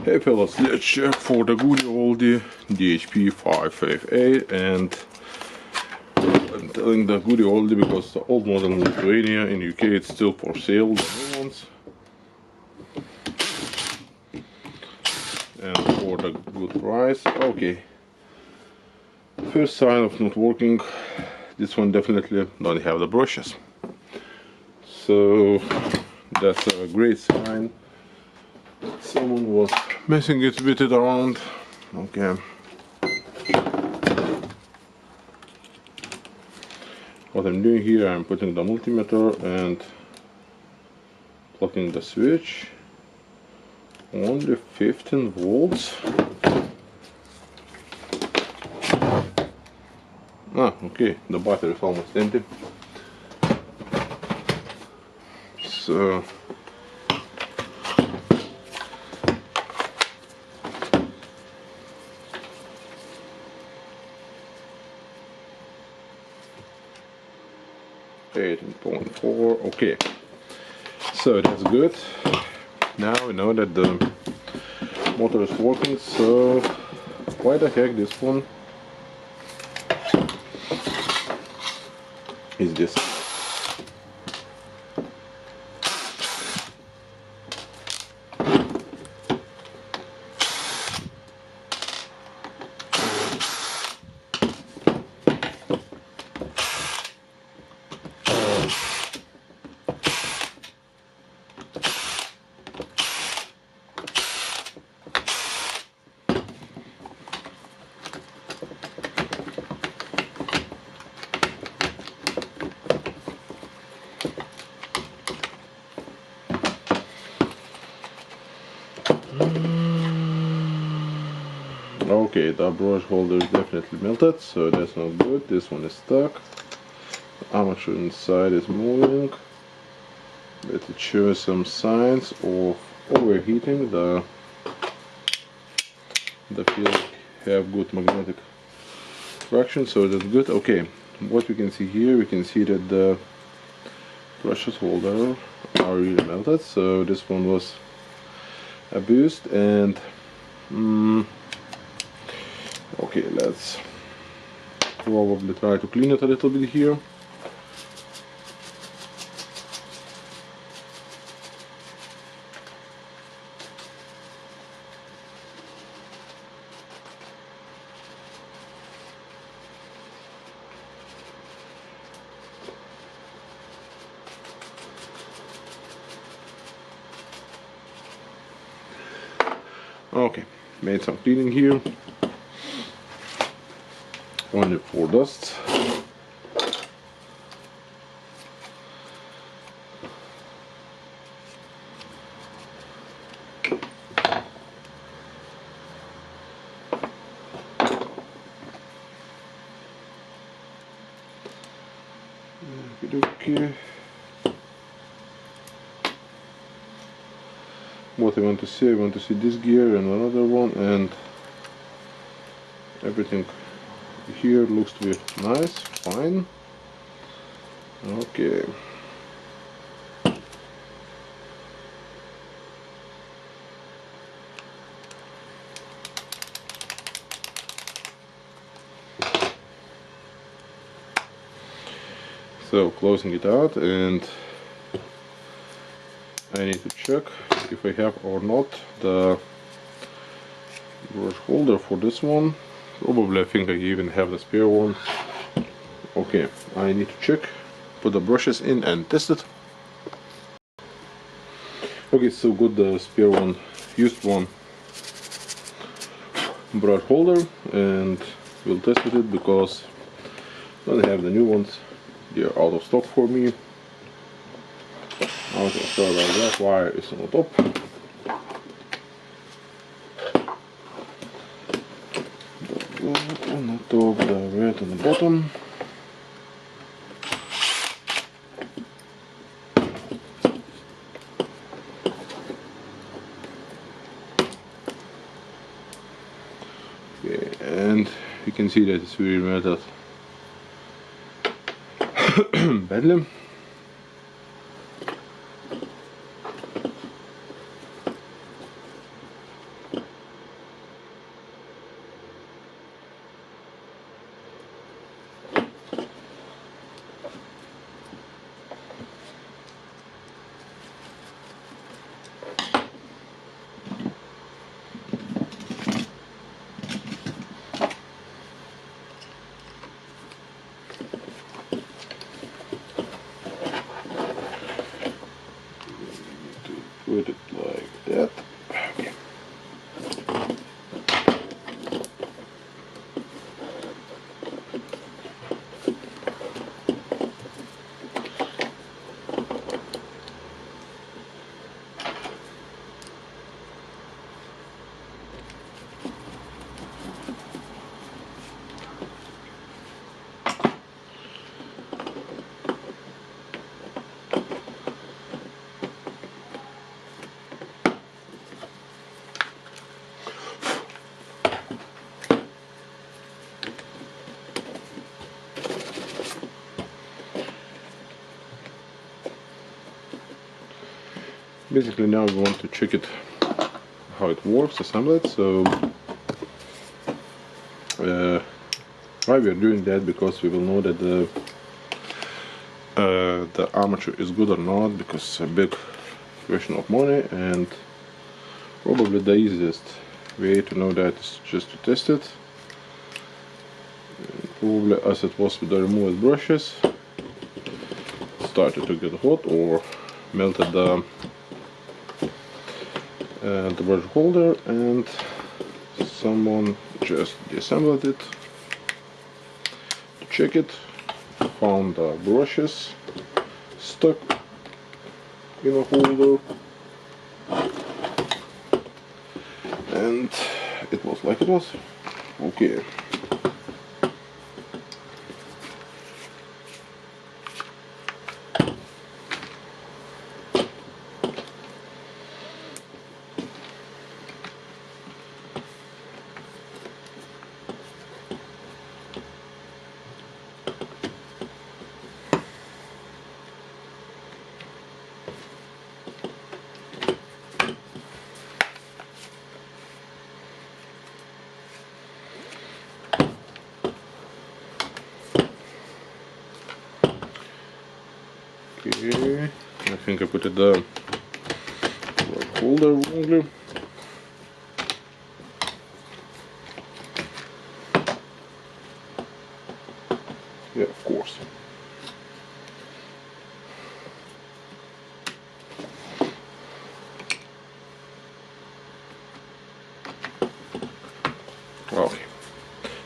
Hey fellas, let's check for the good oldie DHP458, and I'm telling the good oldie because the old model in Lithuania, in UK it's still for sale, the new ones. And for the good price. Okay, first sign of not working, this one definitely don't have the brushes, so that's a great sign. Someone was messing it with it around. Okay. What I'm doing here, I'm putting the multimeter and plugging the switch. Only 15 volts. Ah, okay, the battery is almost empty. So .4, okay, so that's good. Now we know that the motor is working, so why the heck this one is this? Okay, the brush holder is definitely melted, so that's not good. This one is stuck. The armature inside is moving, but it shows some signs of overheating. The field have good magnetic traction, so that's good. Okay, what we can see here, we can see that the brushes holder are really melted, so this one was abused. And okay, let's probably try to clean it a little bit here. Okay, made some cleaning here. Only for dust. Okay. What I want to see this gear and another one, and everything here looks to be nice, fine. Okay. So closing it out, and I need to check if I have or not the brush holder for this one. Probably I think I even have the spare one. Okay, I need to check, put the brushes in and test it. Okay, so got the spare one, used one brush holder, and we'll test with it because I don't have the new ones. They're out of stock for me. Okay, sorry about that, wire is on the top. On the top, the red on the bottom. Okay, and you can see that it's really melted badly. Basically now we want to check it, how it works, assemble it. So why we are doing that? Because we will know that the armature is good or not, because it's a big question of money, and probably the easiest way to know that is just to test it. And probably as it was with the removed brushes, started to get hot or melted the brush holder, and someone just disassembled it to check it, found the brushes stuck in a holder, and it was like it was. Okay. Okay, I think I put it the holder wrongly. Yeah, of course. Okay,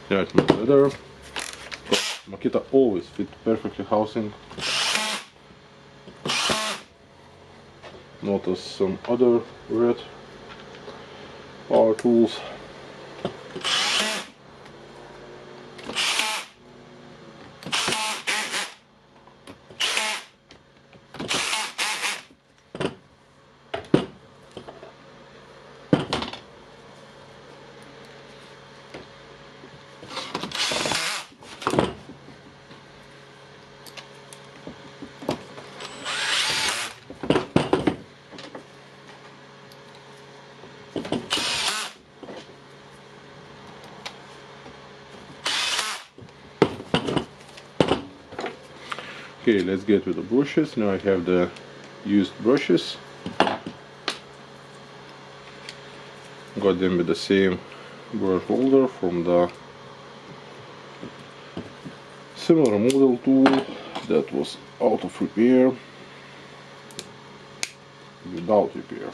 now it's much better. Makita always fit perfectly housing, not as some other red power tools. Okay, let's get with the brushes. Now I have the used brushes. Got them with the same brush holder from the similar model tool that was out of repair, without repair.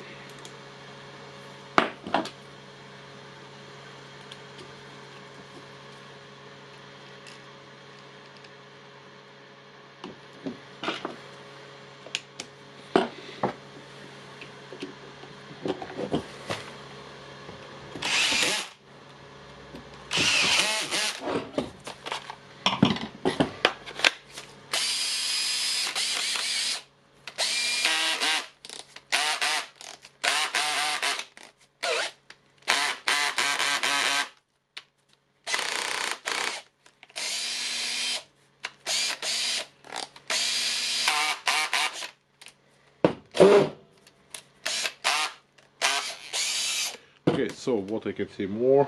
Okay, so what I can see more,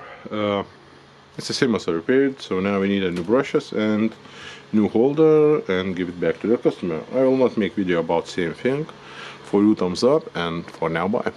it's the same as I repaired, so now we need a new brushes and new holder and give it back to the customer. I will not make video about same thing. For you, thumbs up, and for now, bye.